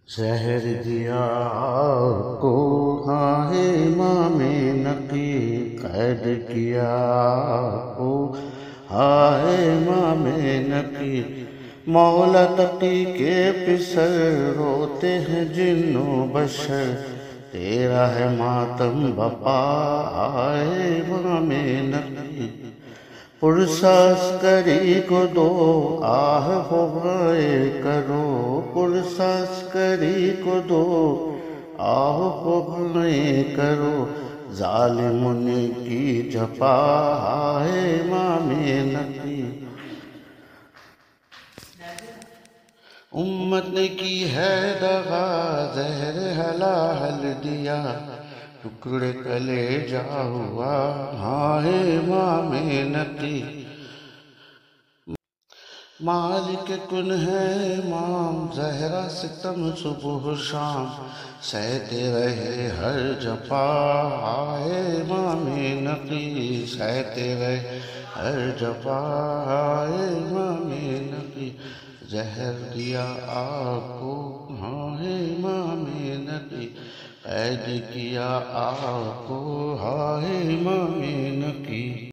زہر دیا آپ کو ہاں امام نقی، قید کیا آپ کو ہاں امام نقی، مولا تقی کے پسر روتے ہیں جن و بشر، تیرا ہے ماتم بپا ہائے امام نقی، پرساس کری کو دو آہ ہوائے کرو، پرساس کری کو دو آہ ہوائے کرو، ظالم کی جپا ہے امام نقی، امت نے کی ہے دغا زہر حلال دیا، ٹکڑے کلیجہ ہوا ہاں امام نقی، مالک کن ہے امام زہرا ستم صبح و شام، سہتے رہے ہر جفا ہائے امام نقی، سہتے رہے ہر جفا ہائے امام نقی، زہر دیا آپ کو ہاں امام نقی، قید کیا آپ کو ہاں امام نقی۔